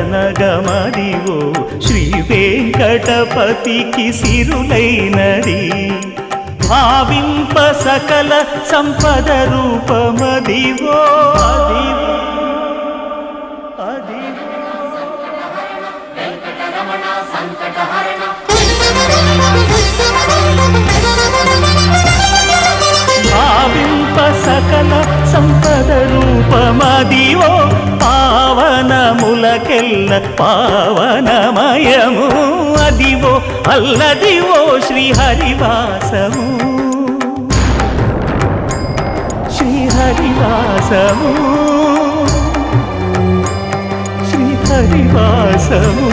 వెంకటనగమదివో శ్రీ వెంకటపతికి సిరులైనది భావింప సకల సంపద రూపమదివో అదివో భావింప సకల సంపద రూపమదివో పావనములకెల్ల పావనమయము అదివో అల్లదివో శ్రీహరివాసము శ్రీహరివాసము శ్రీహరివాసము